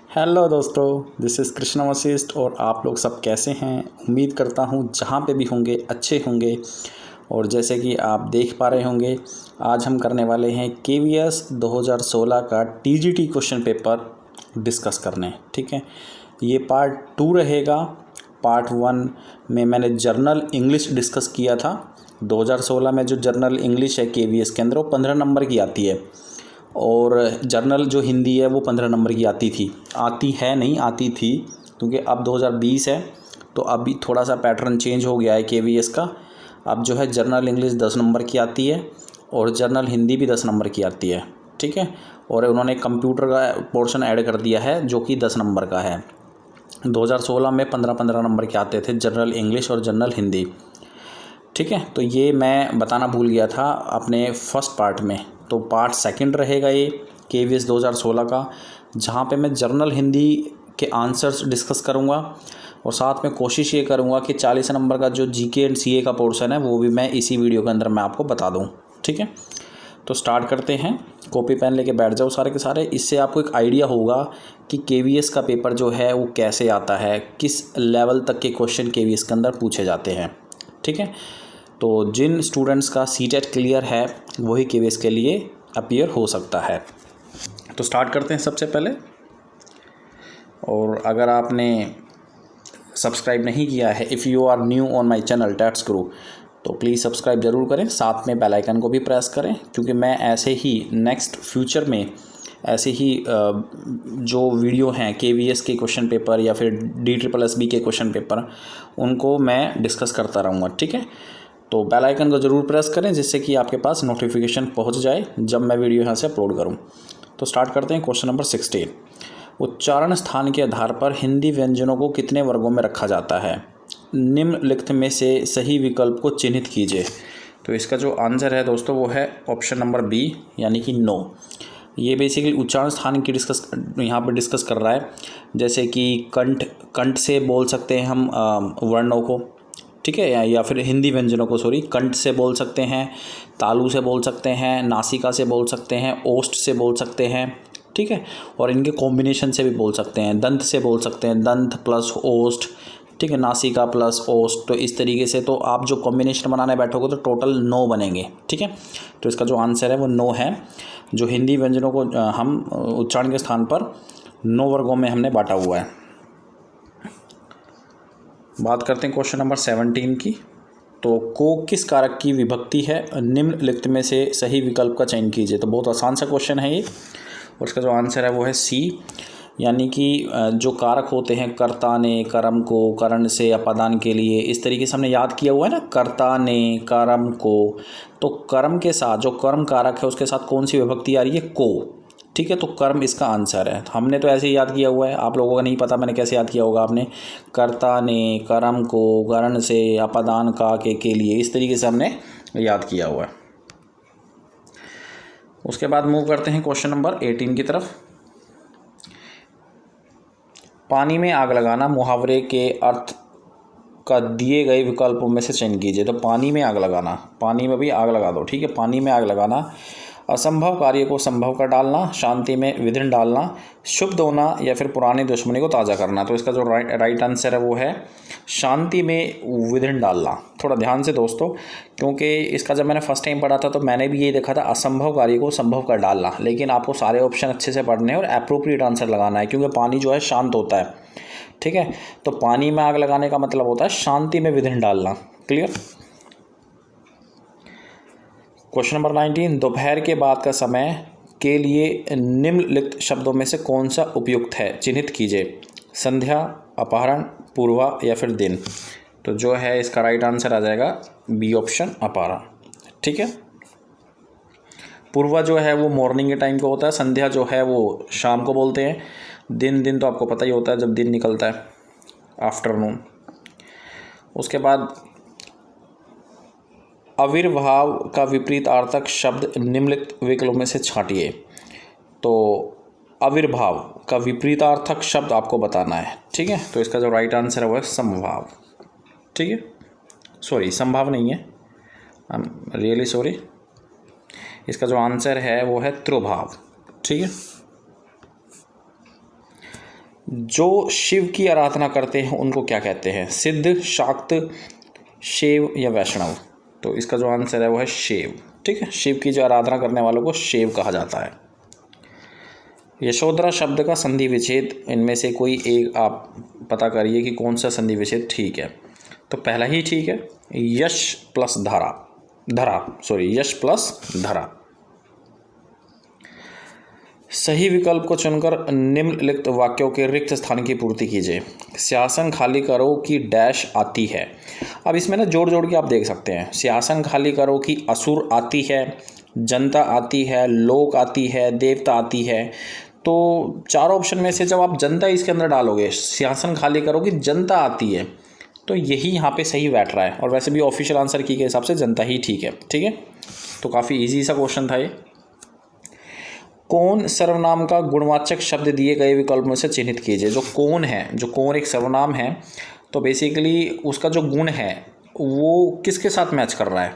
Hello दोस्तों, this is Krishna Vashishtha और आप लोग सब कैसे हैं। उम्मीद करता हूँ जहाँ पे भी होंगे अच्छे होंगे। और जैसे कि आप देख पा रहे होंगे, आज हम करने वाले हैं KVS 2016 का TGT क्वेश्चन पेपर डिस्कस करने। ठीक है, ये पार्ट 2 रहेगा। पार्ट 1 में मैंने जर्नल इंग्लिश डिस्कस किया था। 2016 में जो जर्नल इंग्लिश है KVS के अंदर वो 15 नंबर की आती है, और जर्नल जो हिंदी है वो 15 नंबर की आती थी। आती थी क्योंकि अब 2020 है तो अभी थोड़ा सा पैटर्न चेंज हो गया है KVS का। अब जो है जर्नल इंग्लिश 10 नंबर की आती है और जर्नल हिंदी भी 10 नंबर की आती है। ठीक है, और उन्होंने कंप्यूटर का पोर्शन ऐड कर दिया है जो कि 10 नंबर का है। 2016 में 15-15 नंबर के आते थे जर्नल इंग्लिश और जर्नल हिंदी। ठीक है, तो ये मैं बताना भूल गया था अपने फर्स्ट पार्ट में। तो पार्ट सेकंड रहेगा ये KVS 2016 का, जहाँ पे मैं जर्नल हिंदी के आंसर्स डिस्कस करूँगा और साथ में कोशिश ये करूँगा कि 40 नंबर का जो GK एंड CA का पोर्शन है वो भी मैं इसी वीडियो के अंदर मैं आपको बता दूँ। ठीक है, तो स्टार्ट करते हैं। कॉपी पेन लेके बैठ जाओ सारे के सारे। इससे आपको एक आइडिया होगा कि KVS का पेपर जो है वो कैसे आता है, किस लेवल तक के क्वेश्चन KVS के अंदर पूछे जाते हैं। ठीक है, तो जिन स्टूडेंट्स का CTET क्लियर है वही KVS के लिए अपीयर हो सकता है। तो स्टार्ट करते हैं सबसे पहले। और अगर आपने सब्सक्राइब नहीं किया है, if you are new on my channel Tats Guru, तो प्लीज़ सब्सक्राइब ज़रूर करें, साथ में बेल आइकन को भी प्रेस करें, क्योंकि मैं ऐसे ही नेक्स्ट फ्यूचर में ऐसे ही जो वीडियो हैं KVS के क्वेश्चन पेपर या फिर DSSB के क्वेश्चन पेपर उनको मैं डिस्कस करता रहूँगा। ठीक है, तो बेल आइकन को ज़रूर प्रेस करें जिससे कि आपके पास नोटिफिकेशन पहुंच जाए जब मैं वीडियो यहाँ से अपलोड करूं। तो स्टार्ट करते हैं क्वेश्चन नंबर 16। उच्चारण स्थान के आधार पर हिंदी व्यंजनों को कितने वर्गों में रखा जाता है? निम्नलिखित में से सही विकल्प को चिन्हित कीजिए। तो इसका जो आंसर है दोस्तों वो है ऑप्शन नंबर B, यानी कि नो। ये बेसिकली उच्चारण स्थान की यहाँ पर डिस्कस कर रहा है। जैसे कि कंठ से बोल सकते हैं हम वर्णों को। ठीक है, या फिर हिंदी व्यंजनों को कंठ से बोल सकते हैं, तालु से बोल सकते हैं, नासिका से बोल सकते हैं, ओष्ठ से बोल सकते हैं। ठीक है, और इनके कॉम्बिनेशन से भी बोल सकते हैं, दंत से बोल सकते हैं, दंत प्लस ओष्ठ। ठीक है, नासिका प्लस ओष्ठ। तो इस तरीके से तो आप जो कॉम्बिनेशन बनाने बैठोगे तो टोटल 9 बनेंगे। ठीक है, तो इसका जो आंसर है वो 9 है। जो हिंदी व्यंजनों को हम उच्चारण के स्थान पर 9 वर्गों में हमने बांटा हुआ है। बात करते हैं क्वेश्चन नंबर 17 की। तो को किस कारक की विभक्ति है? निम्नलिखित में से सही विकल्प का चयन कीजिए। तो बहुत आसान सा क्वेश्चन है ये, और इसका जो आंसर है वो है C, यानी कि जो कारक होते हैं कर्ता ने, कर्म को, करण से, अपादान के लिए, इस तरीके से हमने याद किया हुआ है ना, कर्ता ने, कर्म को। तो कर्म के साथ जो कर्म कारक है उसके साथ कौन सी विभक्ति आ रही है? को। ठीक है, तो कर्म इसका आंसर है। हमने तो ऐसे ही याद किया हुआ है, आप लोगों को नहीं पता मैंने कैसे याद किया होगा। आपने कर्ता ने, कर्म को, करण से, अपादान का, के लिए, इस तरीके से हमने याद किया हुआ है। उसके बाद मूव करते हैं क्वेश्चन नंबर 18 की तरफ। पानी में आग लगाना मुहावरे के अर्थ का दिए गए विकल्पों में से चयन कीजिए। तो पानी में आग लगाना, पानी में भी आग लगा दो। ठीक है, पानी में आग लगाना, असंभव कार्य को संभव कर डालना, शांति में विधिन डालना, शुभ होना, या फिर पुरानी दुश्मनी को ताज़ा करना। तो इसका जो राइट आंसर है वो है शांति में विधिन डालना। थोड़ा ध्यान से दोस्तों, क्योंकि इसका जब मैंने फर्स्ट टाइम पढ़ा था तो मैंने भी ये देखा था असंभव कार्य को संभव कर डालना, लेकिन आपको सारे ऑप्शन अच्छे से पढ़ने हैं और अप्रोप्रिएट आंसर लगाना है, क्योंकि पानी जो है शांत होता है। ठीक है, तो पानी में आग लगाने का मतलब होता है शांति में विधिन डालना। क्लियर। Question number 19। दोपहर के बाद का समय के लिए निम्नलिखित शब्दों में से कौन सा उपयुक्त है? चिन्हित कीजिए। संध्या, अपहरण, पूर्वा, या फिर दिन। तो जो है इसका राइट आंसर आ जाएगा B ऑप्शन, अपहरण। ठीक है, पूर्वा जो है वो मॉर्निंग के टाइम को होता है, संध्या जो है वो शाम को बोलते हैं, दिन तो आपको पता ही होता है जब दिन निकलता है, आफ्टरनून। उसके बाद आविर्भाव का विपरीतार्थक शब्द निम्नलिखित विकल्पों में से छांटिए। तो आविर्भाव का विपरीतार्थक शब्द आपको बताना है। ठीक है, तो इसका जो राइट आंसर है वो है संभाव। ठीक है, सॉरी संभाव नहीं है, आई एम रियली सॉरी। इसका जो आंसर है वो है त्रोभाव। ठीक है, जो शिव की आराधना करते हैं उनको क्या कहते हैं? सिद्ध, शाक्त, शैव या वैष्णव? तो इसका जो आंसर है वो है शैव। ठीक है, शिव की जो आराधना करने वालों को शैव कहा जाता है। यशोधरा शब्द का संधि विच्छेद, इनमें से कोई एक आप पता करिए कि कौन सा संधि विच्छेद ठीक है। तो पहला ही ठीक है, यश प्लस यश प्लस धरा। सही विकल्प को चुनकर निम्नलिखित वाक्यों के रिक्त स्थान की पूर्ति कीजिए। सिंहासन खाली करो की डैश आती है। अब इसमें ना जोड़ जोड़ के आप देख सकते हैं। सिंहासन खाली करो की असुर आती है, जनता आती है, लोक आती है, देवता आती है। तो चारों ऑप्शन में से जब आप जनता इसके अंदर डालोगे, सिंहासन खाली करो की जनता आती है, तो यही यहाँ पे सही बैठ रहा है। और वैसे भी ऑफिशियल आंसर की के हिसाब से जनता ही ठीक है। ठीक है, तो काफ़ी इजी सा क्वेश्चन था ये। कौन सर्वनाम का गुणवाचक शब्द दिए गए विकल्प में से चिन्हित कीजिए। जो कौन है, जो कौन एक सर्वनाम है, तो बेसिकली उसका जो गुण है वो किसके साथ मैच कर रहा है।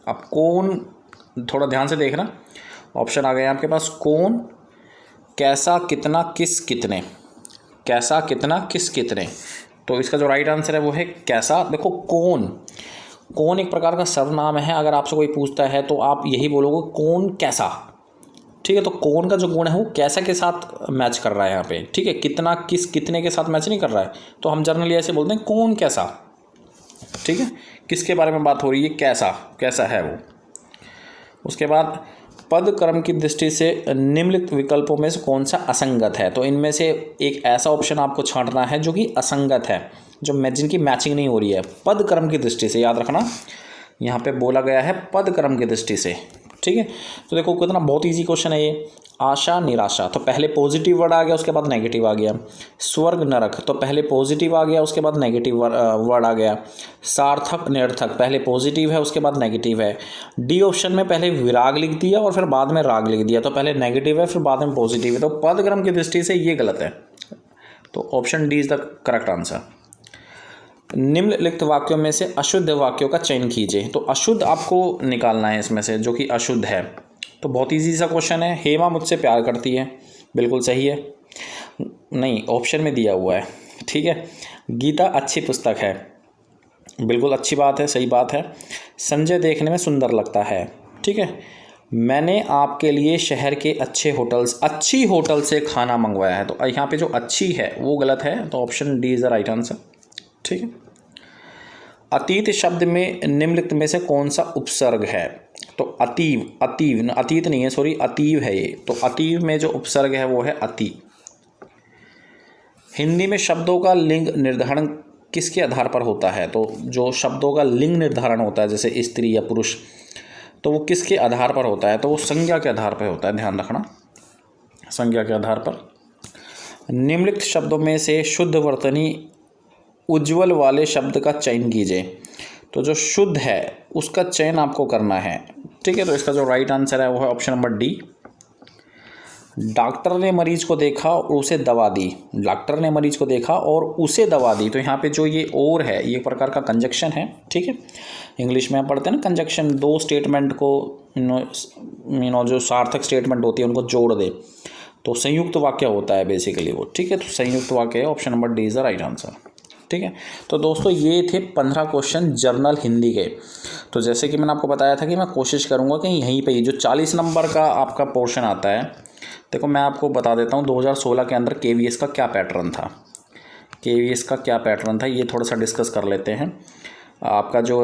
अब कौन, थोड़ा ध्यान से देखना, ऑप्शन आ गए आपके पास। कौन, कैसा, कितना, किस, कितने। कैसा, कितना, किस, कितने। तो इसका जो राइट आंसर है वो है कैसा। देखो कौन एक प्रकार का सर्वनाम है। अगर आपसे कोई पूछता है तो आप यही बोलोगे कौन कैसा। ठीक है, तो कौन का जो गुण है वो कैसा के साथ मैच कर रहा है यहाँ पे। ठीक है, कितना, किस, कितने के साथ मैच नहीं कर रहा है। तो हम जनरली ऐसे बोलते हैं कौन कैसा। ठीक है, किसके बारे में बात हो रही है, कैसा है वो। उसके बाद पद क्रम की दृष्टि से निम्नलिखित विकल्पों में से कौन सा असंगत है। तो इनमें से एक ऐसा ऑप्शन आपको छांटना है जो कि असंगत है, जिनकी मैचिंग नहीं हो रही है पद क्रम की दृष्टि से। याद रखना, यहाँ पे बोला गया है पद क्रम की दृष्टि से। ठीक है, तो देखो कितना बहुत इजी क्वेश्चन है ये। आशा, निराशा, तो पहले पॉजिटिव वर्ड आ गया, उसके बाद नेगेटिव आ गया। स्वर्ग, नरक, तो पहले पॉजिटिव आ गया, उसके बाद नेगेटिव वर्ड आ गया। सार्थक, निरर्थक, पहले पॉजिटिव है, उसके बाद नेगेटिव है। डी ऑप्शन में पहले विराग लिख दिया और फिर बाद में राग लिख दिया, तो पहले नेगेटिव है फिर बाद में पॉजिटिव है। तो पद क्रम की दृष्टि से ये गलत है। तो option D is the correct answer. निम्नलिखित वाक्यों में से अशुद्ध वाक्यों का चयन कीजिए। तो अशुद्ध आपको निकालना है इसमें से जो कि अशुद्ध है। तो बहुत इजी सा क्वेश्चन है। हेमा मुझसे प्यार करती है, बिल्कुल सही है। नहीं, ऑप्शन में दिया हुआ है। ठीक है, गीता अच्छी पुस्तक है, बिल्कुल अच्छी बात है, सही बात है। संजय देखने में सुंदर लगता है। ठीक है, मैंने आपके लिए शहर के अच्छी होटल से खाना मंगवाया है। तो यहाँ पे जो अच्छी है वो गलत है, तो option D is the right answer. ठीक है, अतीत शब्द में निम्नलिखित में से कौन सा उपसर्ग है। तो अतीत नहीं है, सॉरी, अतीव है ये। तो अतीव में जो उपसर्ग है वो है अति। हिंदी में शब्दों का लिंग निर्धारण किसके आधार पर होता है। तो जो शब्दों का लिंग निर्धारण होता है, जैसे स्त्री या पुरुष, तो वो किसके आधार पर होता है। तो वो संज्ञा के आधार पर होता है, ध्यान रखना, संज्ञा के आधार पर। निम्नलिखित शब्दों में से शुद्ध वर्तनी उज्ज्वल वाले शब्द का चयन कीजिए। तो जो शुद्ध है उसका चयन आपको करना है। ठीक है, तो इसका जो राइट आंसर है वो है ऑप्शन नंबर डी। डॉक्टर ने मरीज को देखा और उसे दवा दी। डॉक्टर ने मरीज को देखा और उसे दवा दी। तो यहाँ पे जो ये और है ये प्रकार का कंजक्शन है। ठीक है, इंग्लिश में हम पढ़ते हैं ना कंजक्शन, दो स्टेटमेंट को जो सार्थक स्टेटमेंट होती है उनको जोड़ दे, तो संयुक्त वाक्य होता है बेसिकली वो। ठीक है, तो संयुक्त वाक्य है, option number D is the right answer. ठीक है, तो दोस्तों ये थे 15 क्वेश्चन जर्नल हिंदी के। तो जैसे कि मैंने आपको बताया था कि मैं कोशिश करूंगा कि यहीं पे जो 40 नंबर का आपका पोर्शन आता है, देखो मैं आपको बता देता हूँ 2016 के अंदर KVS का क्या पैटर्न था। KVS का क्या पैटर्न था ये थोड़ा सा डिस्कस कर लेते हैं। आपका जो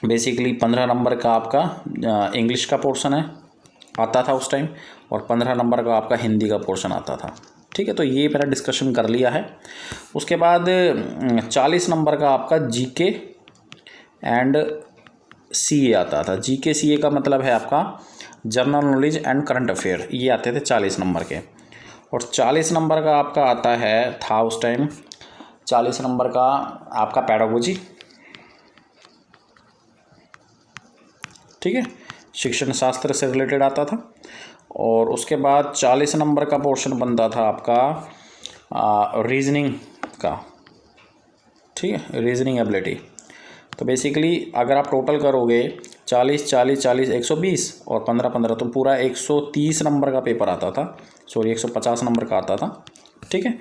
बेसिकली 15 नंबर का आपका इंग्लिश का पोर्शन है आता था उस टाइम, और 15 नंबर का आपका हिंदी का पोर्शन आता था। ठीक है, तो ये मेरा डिस्कशन कर लिया है। उसके बाद 40 नंबर का आपका GK एंड CA आता था। GK CA का मतलब है आपका general knowledge and current affair, ये आते थे 40 नंबर के। और 40 नंबर का आपका आता है था उस टाइम 40 नंबर का आपका पैडागोजी। ठीक है, शिक्षण शास्त्र से रिलेटेड आता था। और उसके बाद 40 नंबर का पोर्शन बनता था आपका रीजनिंग का। ठीक है, रीजनिंग एबिलिटी। तो बेसिकली अगर आप टोटल करोगे 40 40 40 120 और 15 15, तो पूरा 130 नंबर का पेपर आता था, सॉरी 150 नंबर का आता था। ठीक है,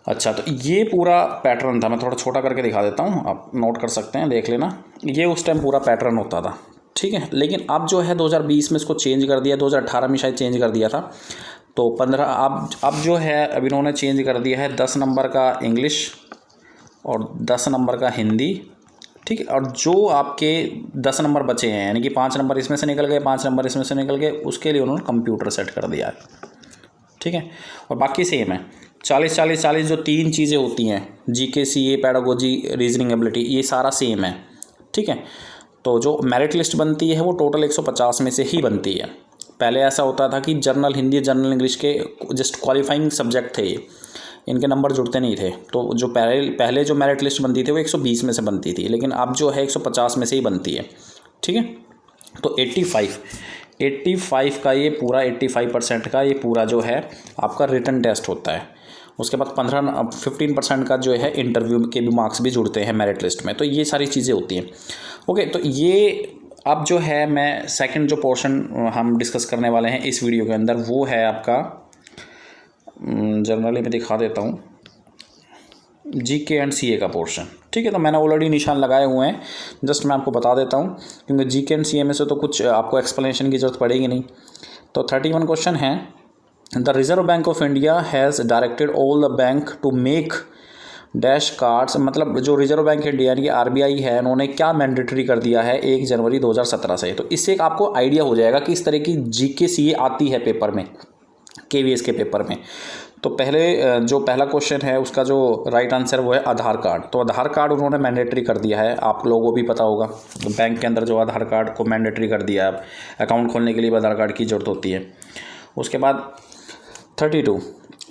अच्छा, तो ये पूरा पैटर्न था। मैं थोड़ा छोटा करके दिखा देता हूँ, आप नोट कर सकते हैं, देख लेना। ये उस टाइम पूरा पैटर्न होता था, ठीक है। लेकिन अब जो है 2020 में इसको चेंज कर दिया, 2018 में शायद चेंज कर दिया था। तो 15 अब जो है अब इन्होंने चेंज कर दिया है 10 नंबर का इंग्लिश और 10 नंबर का हिंदी, ठीक है। और जो आपके 10 नंबर बचे हैं, यानी कि 5 नंबर इसमें से निकल गए, 5 नंबर इसमें से निकल गए, उसके लिए उन्होंने कंप्यूटर सेट कर दिया है, ठीक है। और बाकी सेम है, 40-40-40 जो 3 चीज़ें होती हैं, GK, CA, pedagogy, reasoning ability, ये सारा सेम है, ठीक है। तो जो मेरिट लिस्ट बनती है वो टोटल 150 में से ही बनती है। पहले ऐसा होता था कि जनरल हिंदी, जनरल इंग्लिश के जस्ट क्वालिफाइंग सब्जेक्ट थे, इनके नंबर जुड़ते नहीं थे। तो जो पहले जो मेरिट लिस्ट बनती थी वो 120 में से बनती थी, लेकिन अब जो है 150 में से ही बनती है, ठीक है। तो 85 का ये पूरा 85% का ये पूरा जो है आपका रिटन टेस्ट होता है। उसके बाद 15% का जो है इंटरव्यू के भी मार्क्स भी जुड़ते हैं मेरिट लिस्ट में। तो ये सारी चीज़ें होती हैं, ओके। तो ये अब जो है मैं सेकंड जो पोर्शन हम डिस्कस करने वाले हैं इस वीडियो के अंदर, वो है आपका जनरली मैं दिखा देता हूँ, जीके एंड सीए का पोर्शन, ठीक है। तो मैंने ऑलरेडी निशान लगाए हुए हैं, जस्ट मैं आपको बता देता हूँ, क्योंकि जीके एंड सीए में से तो कुछ आपको एक्सप्लेनेशन की ज़रूरत पड़ेगी नहीं। तो 31 क्वेश्चन है, the Reserve Bank of India has directed all the bank to make dash cards, मतलब जो रिजर्व बैंक इंडिया यानी कि आरबीआई है, उन्होंने क्या मैंडेटरी कर दिया है 1 जनवरी 2017 से। तो इससे एक आपको आइडिया हो जाएगा कि इस तरह की जीके सीए आती है पेपर में, केवीएस के पेपर में। तो जो पहला क्वेश्चन है उसका जो राइट आंसर वो है आधार कार्ड। तो आधार कार्ड उन्होंने मैंडेटरी कर दिया है, आप लोगों को भी पता होगा, तो बैंक के अंदर जो आधार कार्ड को मैंडेटरी कर दिया है, अकाउंट खोलने के लिए आधार कार्ड की ज़रूरत होती है। उसके बाद 32,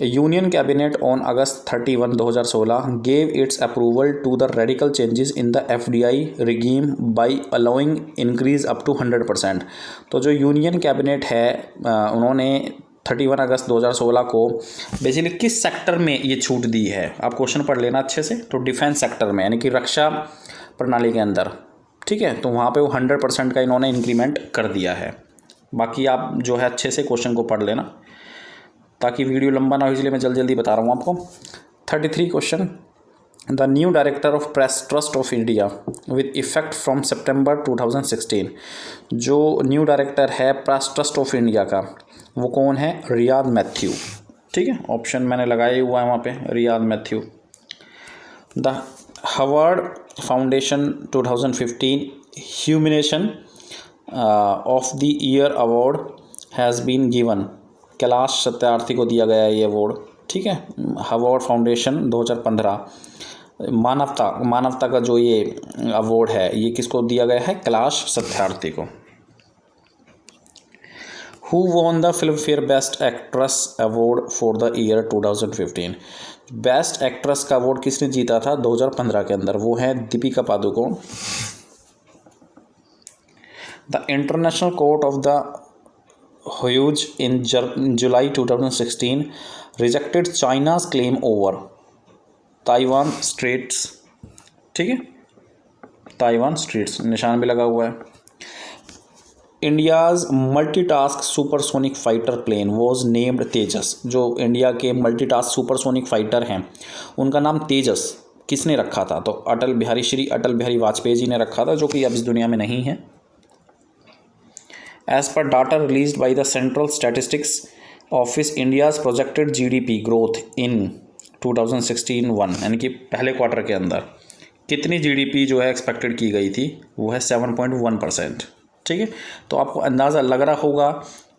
union cabinet on August 31, 2016 gave its approval to the radical changes in the FDI regime by allowing increase up to 100%। तो जो यूनियन कैबिनेट है उन्होंने 31 अगस्त 2016 को बेसिकली किस सेक्टर में ये छूट दी है, आप क्वेश्चन पढ़ लेना अच्छे से। तो डिफेंस सेक्टर में, यानी कि रक्षा प्रणाली के अंदर, ठीक है। तो वहाँ पे वो 100% का इन्होंने इंक्रीमेंट कर दिया है। बाकी आप जो है अच्छे से क्वेश्चन को पढ़ लेना ताकि वीडियो लंबा ना हो, इसलिए मैं जल्दी बता रहा हूँ आपको। 33 question, the new director of press trust of India with effect from September 2016। जो न्यू डायरेक्टर है प्रेस ट्रस्ट ऑफ इंडिया का, वो कौन है? रियाद मैथ्यू, ठीक है। ऑप्शन मैंने लगाए हुआ है वहाँ पे, Riyad Mathew. The Harvard foundation 2015 humanitarian of the year award has been given, Kailash Satyarthi को दिया गया है ये अवार्ड, ठीक है। हार्वर्ड फाउंडेशन 2015 मानवता का जो ये अवार्ड है ये किसको दिया गया है? कैलाश सत्यार्थी को। Who won the Filmfare Best Actress Award for the year 2015? Best actress का अवार्ड किसने जीता था 2015 के अंदर? वो है Deepika Padukone. The international court of the Hague in July 2016 rejected China's claim over Taiwan straits, ठीक है। ताइवान स्ट्रेट्स निशान भी लगा हुआ है। India's multitask supersonic fighter plane was named Tejas. जो इंडिया के मल्टीटास्क सुपरसोनिक फाइटर हैं उनका नाम तेजस किसने रखा था? तो श्री अटल बिहारी वाजपेयी जी ने रखा था, जो कि अब इस दुनिया में नहीं है। As per data released by the central statistics office, India's projected GDP growth in 2016-1, यानी कि पहले क्वार्टर के अंदर कितनी जीडीपी जो है एक्सपेक्टेड की गई थी? वो है 7.1%, ठीक है। तो आपको अंदाज़ा लग रहा होगा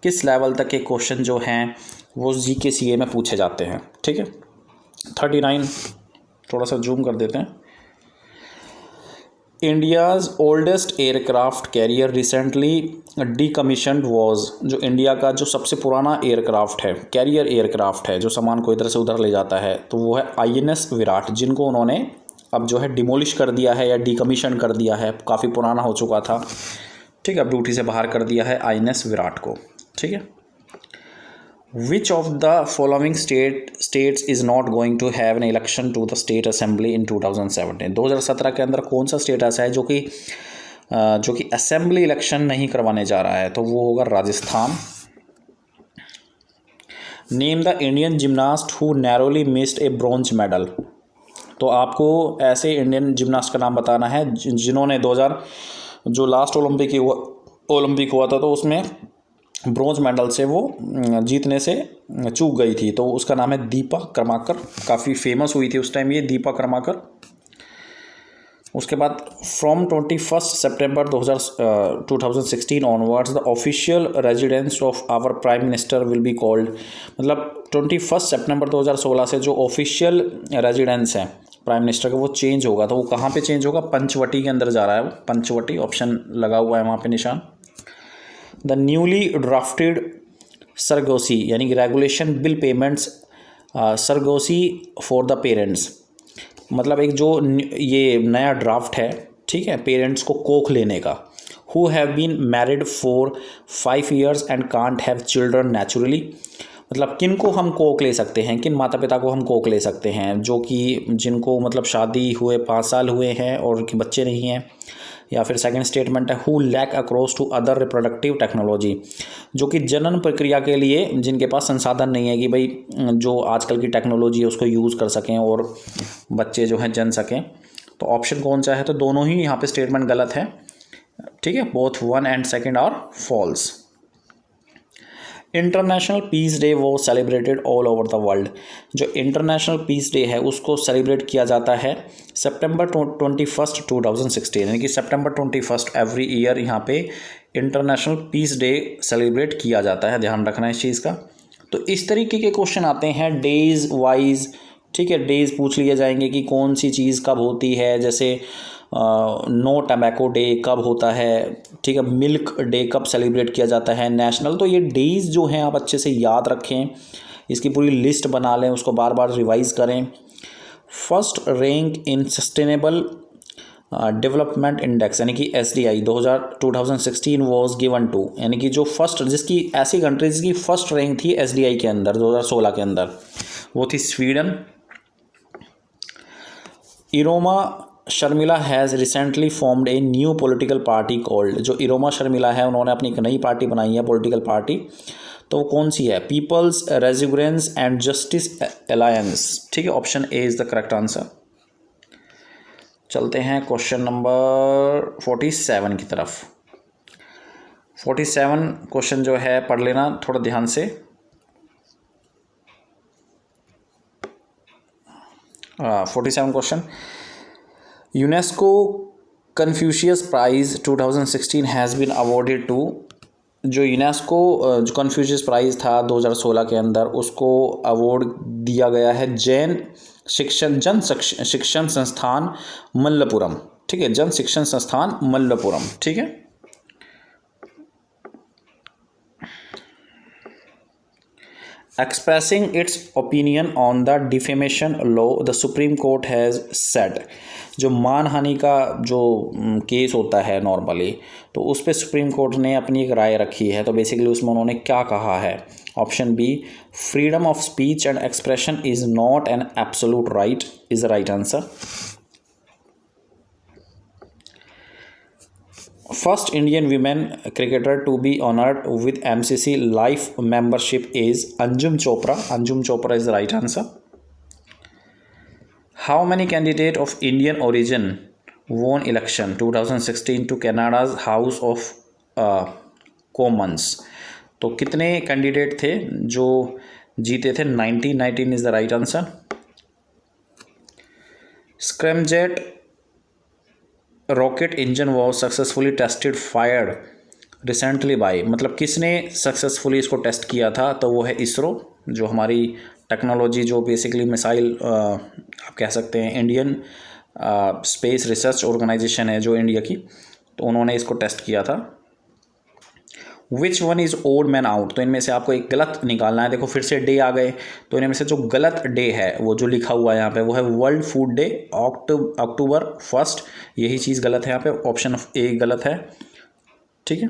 किस लेवल तक के क्वेश्चन जो हैं वो जीके सीए में पूछे जाते हैं, ठीक है। 39, थोड़ा सा जूम कर देते हैं। India's oldest aircraft carrier recently decommissioned was. जो इंडिया का जो सबसे पुराना एयरक्राफ्ट है, कैरियर एयरक्राफ्ट है, जो सामान को इधर से उधर ले जाता है, तो वो है INS विराट, जिनको उन्होंने अब जो है डिमोलिश कर दिया है या डीकमीशन कर दिया है, काफ़ी पुराना हो चुका था, ठीक है। अब ड्यूटी से बाहर कर दिया है INS विराट को, ठीक है। Which of the following states is not going to have an election to the state assembly in 2017? 2017 के अंदर कौन सा स्टेट ऐसा है जो कि असेंबली इलेक्शन नहीं करवाने जा रहा है? तो वो होगा Rajasthan. Name the Indian gymnast who narrowly missed A bronze medal. तो आपको ऐसे इंडियन जिमनास्ट का नाम बताना है जिन्होंने 2000 जो लास्ट ओलंपिक हुआ था तो उसमें ब्रॉन्ज मेडल से वो जीतने से चूक गई थी। तो उसका नाम है दीपा कर्माकर। काफ़ी फेमस हुई थी उस टाइम ये दीपा कर्माकर। उसके बाद from 21 September 2016 onwards the official residence of our prime minister will be called. मतलब 21 सितंबर 2016 से जो ऑफिशियल रेजिडेंस है प्राइम मिनिस्टर का वो चेंज होगा। तो वो कहाँ पे चेंज होगा? पंचवटी के अंदर जा रहा है वो, पंचवटी ऑप्शन लगा हुआ है वहाँ पे निशान। द न्यूली ड्राफ्टेड सरगोसी यानी कि regulation bill payments surrogacy for the parents. मतलब एक जो ये नया ड्राफ्ट है, ठीक है, पेरेंट्स को कोख लेने का। Who have been married for 5 years and can't have children naturally. मतलब किन को हम कोख ले सकते हैं, किन माता पिता को हम कोख ले सकते हैं जो कि जिनको मतलब शादी हुए 5 साल हुए हैं और उनके बच्चे नहीं हैं। या फिर सेकंड स्टेटमेंट है who lack across to other reproductive technology, जो कि जनन प्रक्रिया के लिए जिनके पास संसाधन नहीं है कि भाई जो आजकल की टेक्नोलॉजी है उसको यूज़ कर सकें और बच्चे जो हैं जन सकें। तो ऑप्शन कौन सा है? तो दोनों ही यहाँ पे स्टेटमेंट गलत है, ठीक है, both 1 and 2 are false. International peace day वो celebrated all over the world. जो इंटरनेशनल पीस डे है उसको सेलिब्रेट किया जाता है सितंबर 21, 2016 यानी कि सितंबर 21 एवरी ईयर यहाँ पे इंटरनेशनल पीस डे सेलिब्रेट किया जाता है। ध्यान रखना है इस चीज़ का। तो इस तरीके के क्वेश्चन आते हैं डेज वाइज, ठीक है। डेज पूछ लिए जाएंगे कि कौन सी चीज़ कब होती है, जैसे नो टबैको डे कब होता है, ठीक है, मिल्क डे कब सेलिब्रेट किया जाता है, नेशनल। तो ये डेज जो हैं आप अच्छे से याद रखें, इसकी पूरी लिस्ट बना लें, उसको बार बार रिवाइज़ करें। First rank in sustainable development index यानी कि SDI 2016 वॉज गिवन टू, यानी कि जो फर्स्ट जिसकी ऐसी कंट्रीज की फर्स्ट रैंक थी SDI के अंदर 2016 के अंदर वो थी Sweden. Irom Sharmila has recently formed a new political party called. जो इरोमा शर्मिला है उन्होंने अपनी एक नई पार्टी बनाई है, पॉलिटिकल पार्टी। तो वो कौन सी है? पीपल्स रेजिग्रेंस एंड जस्टिस अलायंस, ठीक है, option A is the correct answer. चलते हैं क्वेश्चन नंबर 47 की तरफ। 47 क्वेश्चन जो है पढ़ लेना थोड़ा ध्यान से। 47 question. UNESCO Confucius prize 2016 has been awarded to. जो यूनेस्को जो कन्फ्यूशियस प्राइज़ था 2016 के अंदर उसको अवॉर्ड दिया गया है जन शिक्षण संस्थान मल्लपुरम, ठीक है, जन शिक्षण संस्थान मल्लपुरम, ठीक है। Expressing it's opinion on the defamation law the supreme court has said. जो मानहानि का जो केस होता है नॉर्मली, तो उस पर सुप्रीम कोर्ट ने अपनी एक राय रखी है। तो बेसिकली उसमें उन्होंने क्या कहा है? Option B, freedom of speech and expression is not an absolute right is the right answer. First Indian women cricketer to be honored with MCC life membership is Anjum Chopra. Anjum Chopra is the right answer. How many candidates of Indian origin won election 2016 to Canada's House of Commons? तो कितने candidate थे जो जीते थे? 19 is the right answer. Scramjet rocket engine was successfully tested fired recently by. मतलब किसने successfully इसको test किया था? तो वो है इसरो, जो हमारी टेक्नोलॉजी जो बेसिकली मिसाइल आप कह सकते हैं इंडियन स्पेस रिसर्च ऑर्गेनाइजेशन है जो इंडिया की, तो उन्होंने इसको टेस्ट किया था। Which one is odd man out? तो इनमें से आपको एक गलत निकालना है। देखो फिर से डे आ गए, तो इनमें से जो गलत डे है वो जो लिखा हुआ है यहाँ पे वो है वर्ल्ड फूड डे अक्टूबर 1। यही चीज़ गलत है यहाँ पे, ऑप्शन ए गलत है, ठीक है।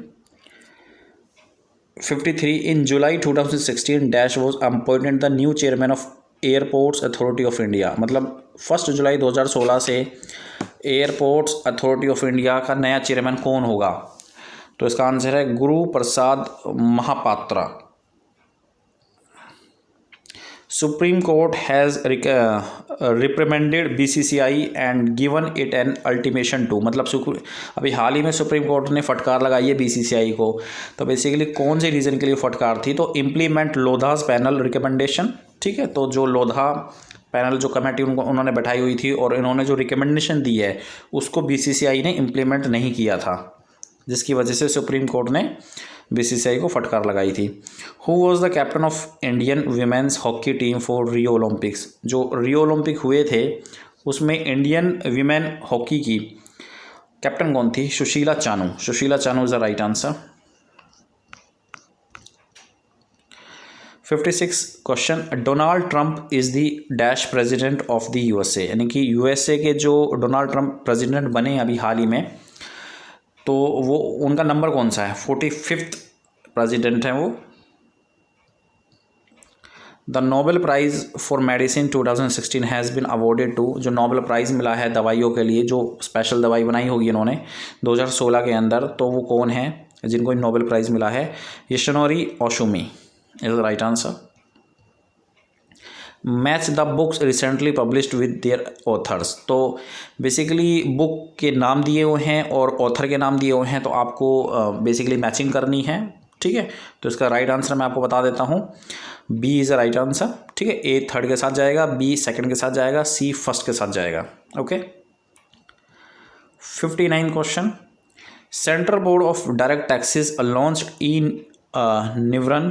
53 इन July 2016 dash was appointed the new chairman of airports authority of India. मतलब 1 जुलाई 2016 से एयरपोर्ट्स अथॉरिटी ऑफ इंडिया का नया चेयरमैन कौन होगा? तो इसका आंसर है Guru Prasad Mohapatra. Supreme court has reprimanded BCCI and given it an ultimatum to, मतलब अभी हाल ही में सुप्रीम कोर्ट ने फटकार लगाई है बीसीसीआई को। तो बेसिकली कौन से रीज़न के लिए फटकार थी? तो इम्प्लीमेंट लोधास पैनल रिकमेंडेशन, ठीक है। तो जो लोधा पैनल जो कमेटी उन्होंने बैठाई हुई थी और इन्होंने जो रिकमेंडेशन दी है उसको बीसीसीआई ने इम्प्लीमेंट नहीं किया था, जिसकी वजह से सुप्रीम कोर्ट ने बीसीसीआई को फटकार लगाई थी। Who was the captain of Indian women's hockey team for Rio Olympics? जो रियो ओलंपिक हुए थे उसमें इंडियन वीमेन हॉकी की कैप्टन कौन थी? Sushila Chanu. Sushila Chanu is the right answer. 56 question, Donald Trump is the dash president of the USA, यानी कि USA के जो डोनाल्ड ट्रंप प्रेसिडेंट बने अभी हाल ही में, तो वो उनका नंबर कौन सा है? 45th प्रेसिडेंट है वो। The Nobel prize for medicine 2016 has been awarded to, जो नोबेल प्राइज़ मिला है दवाइयों के लिए, जो स्पेशल दवाई बनाई होगी इन्होंने 2016 के अंदर, तो वो कौन है जिनको नोबेल प्राइज़ मिला है? Yoshinori Ohsumi is the right answer. Match the books recently published with their authors, तो बेसिकली बुक के नाम दिए हुए हैं और ऑथर के नाम दिए हुए हैं, तो आपको बेसिकली मैचिंग करनी है, ठीक है। तो इसका राइट आंसर मैं आपको बता देता हूँ, B is the right answer, ठीक है। ए थर्ड के साथ जाएगा, बी सेकंड के साथ जाएगा, सी फर्स्ट के साथ जाएगा, okay. 59 question, central board of direct taxes launched e Nivaran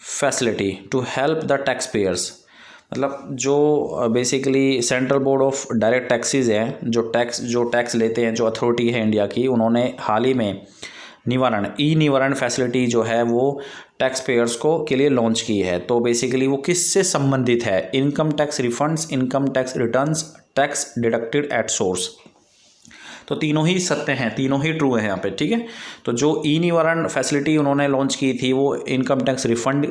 facility to help the tax payers, मतलब जो basically central board of direct taxes है, जो टैक्स लेते हैं, जो अथॉरिटी है इंडिया की, उन्होंने हाल ही में ई निवारण फैसिलिटी जो है वो टैक्स पेयर्स को के लिए लॉन्च की है। तो बेसिकली वो किससे संबंधित है? Income tax refunds, income tax returns, tax deducted at source. तो तीनों ही सत्य हैं, तीनों ही ट्रू हैं यहाँ पे, ठीक है। तो जो ई निवारण फैसिलिटी उन्होंने लॉन्च की थी वो इनकम टैक्स रिफंड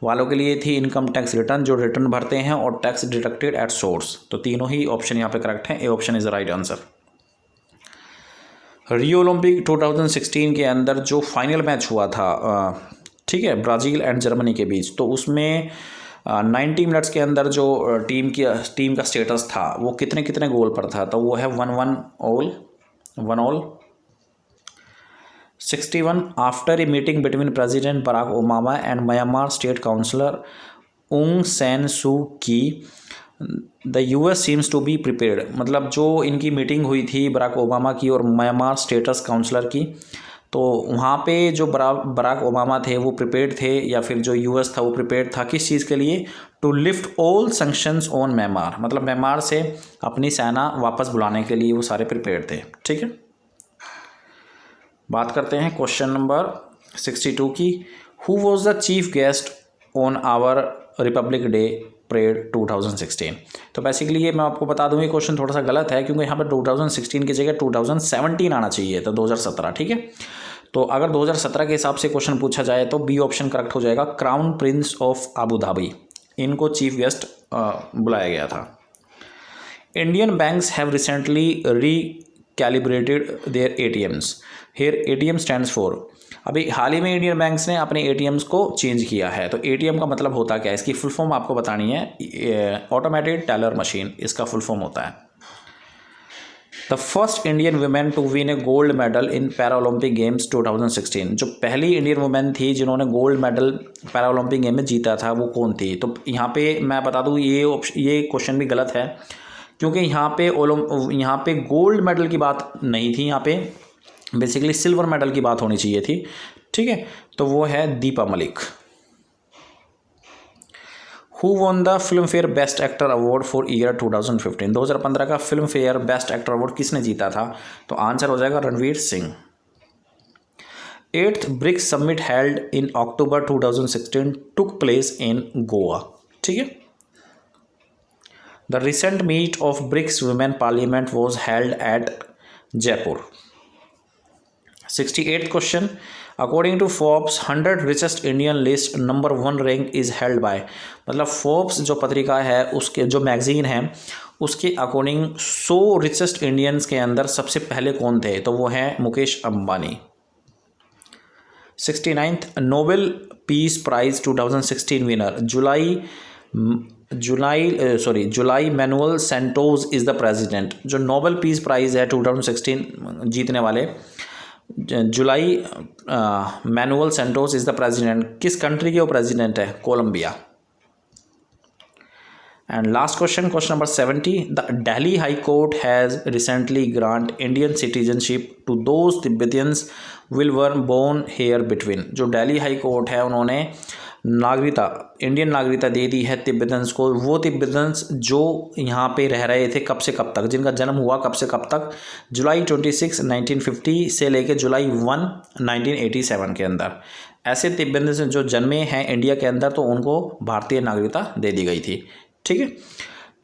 वालों के लिए थी, इनकम टैक्स रिटर्न जो रिटर्न भरते हैं, और टैक्स डिडक्टेड एट सोर्स। तो तीनों ही ऑप्शन यहाँ पे करेक्ट हैं, A option is the right answer. Rio Olympic 2016 के अंदर जो फाइनल मैच हुआ था, ठीक है, ब्राज़ील एंड जर्मनी के बीच, तो उसमें 90 मिनट्स के अंदर जो टीम का स्टेटस था वो कितने कितने गोल पर था? तो वो है 1 all. 61, after a meeting between president Barack Obama and Myanmar state counsellor Aung San Suu Kyi, the US seems to be prepared, मतलब जो इनकी मीटिंग हुई थी बराक ओबामा की और म्यांमार स्टेटस काउंसलर की, तो वहाँ पे जो बराक ओबामा थे वो प्रिपेयर्ड थे, या फिर जो यूएस था वो प्रिपेयर्ड था किस चीज़ के लिए? To lift all sanctions on Myanmar, मतलब म्यांमार से अपनी सेना वापस बुलाने के लिए वो सारे प्रिपेयर्ड थे, ठीक है। बात करते हैं क्वेश्चन नंबर 62 की, who was the chief guest on our republic day parade 2016? तो बेसिकली ये मैं आपको बता दूं, ये क्वेश्चन थोड़ा सा गलत है, क्योंकि यहाँ पर 2016 की जगह 2017 आना चाहिए था, 2017, ठीक है। तो अगर 2017 के हिसाब से क्वेश्चन पूछा जाए तो बी ऑप्शन करेक्ट हो जाएगा, crown Prince of Abu Dhabi, इनको चीफ गेस्ट बुलाया गया था। Indian banks have recently recalibrated their ATMs. Here ATM stands for, अभी हाल ही में इंडियन बैंक्स ने अपने ATMs को चेंज किया है। तो ATM का मतलब होता क्या है, इसकी फुल फॉर्म आपको बतानी है, ऑटोमेटेड टेलर मशीन इसका फुल फॉर्म होता है। The first Indian women to win a gold medal in Paralympic games 2016, जो पहली इंडियन वुमेन थी जिन्होंने गोल्ड मेडल पैरालंपिक गेम में जीता था वो कौन थी? तो यहाँ पे मैं बता दूँ ये क्वेश्चन भी गलत है, क्योंकि यहाँ पे गोल्ड मेडल की बात नहीं थी, यहाँ पे बेसिकली सिल्वर मेडल की बात होनी चाहिए थी, ठीक है। तो वो है Deepa Malik. Who won the Filmfare best actor award for year 2015? 2015 का Filmfare best actor award किसने जीता था? तो आंसर हो जाएगा Ranveer Singh. 8th BRICS summit held in October 2016 took place in Goa, ठीक है। The recent meet of BRICS Women Parliament was held at Jaipur. 68th question, according to Forbes 100 richest Indian list, number 1 rank is held by, मतलब Forbes जो पत्रिका है उसके जो magazine है उसके अकॉर्डिंग 100 रिचेस्ट इंडियंस के अंदर सबसे पहले कौन थे? तो वो हैं Mukesh Ambani. 69th Nobel peace prize 2016 winner, July July Manuel Santos is the president. जो नोबेल पीस प्राइज़ है 2016 जीतने वाले July Manuel Santos is the president, किस कंट्री के वो प्रेसिडेंट है? Colombia. And last question, question number 70. The Delhi High Court has recently granted Indian citizenship to those Tibetans will were born here between. जो Delhi high court है उन्होंने Indian नागरिकता दे दी है Tibetans को। वो तिब्बतन्स जो यहाँ पे रह रहे थे कब से कब तक, जिनका जन्म हुआ कब से कब तक, जुलाई 26 1950 से लेके जुलाई 1 1987 के अंदर। ऐसे तिब्बतन्स जो जन्मे हैं इंडिया के अंदर तो उनको भारतीय नागरिकता दे दी गई थी। ठीक है,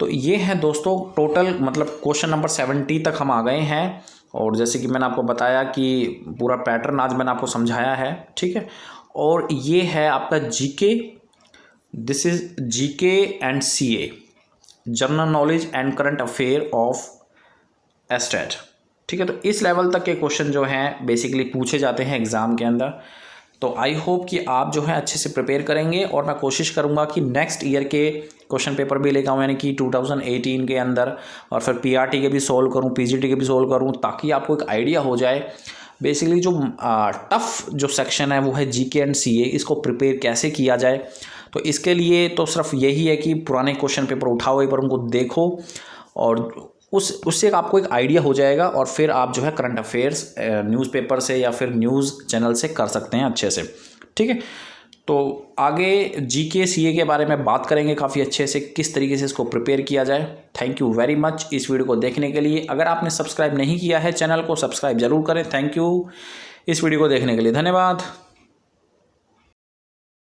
तो ये है दोस्तों टोटल, मतलब क्वेश्चन नंबर 70 तक हम आ गए हैं। और जैसे कि मैंने आपको बताया कि पूरा पैटर्न आज मैंने आपको समझाया है। ठीक है, और ये है आपका GK, this is GK and CA, general knowledge and current affair of estate. ठीक है, तो इस लेवल तक के क्वेश्चन जो हैं बेसिकली पूछे जाते हैं एग्ज़ाम के अंदर। तो आई होप कि आप जो है अच्छे से प्रिपेयर करेंगे और मैं कोशिश करूंगा कि नेक्स्ट ईयर के क्वेश्चन पेपर भी लेकर आऊँ, यानी कि 2018 के अंदर, और फिर पीआरटी के भी सोल्व करूं, पीजीटी के भी सोल्व करूं, ताकि आपको एक आइडिया हो जाए बेसिकली जो टफ़ जो सेक्शन है वो है जीके एंड सीए, इसको प्रिपेयर कैसे किया जाए। तो इसके लिए तो सिर्फ यही है कि पुराने क्वेश्चन पेपर उठाओ, एक बार उनको देखो और उससे आपको एक आइडिया हो जाएगा, और फिर आप जो है करंट अफेयर्स न्यूज़पेपर से या फिर न्यूज़ चैनल से कर सकते हैं अच्छे से। ठीक है, तो आगे जीके सीए के बारे में बात करेंगे काफ़ी अच्छे से, किस तरीके से इसको प्रिपेयर किया जाए। थैंक यू वेरी मच इस वीडियो को देखने के लिए। अगर आपने सब्सक्राइब नहीं किया है चैनल को, सब्सक्राइब जरूर करें। थैंक यू इस वीडियो को देखने के लिए, धन्यवाद।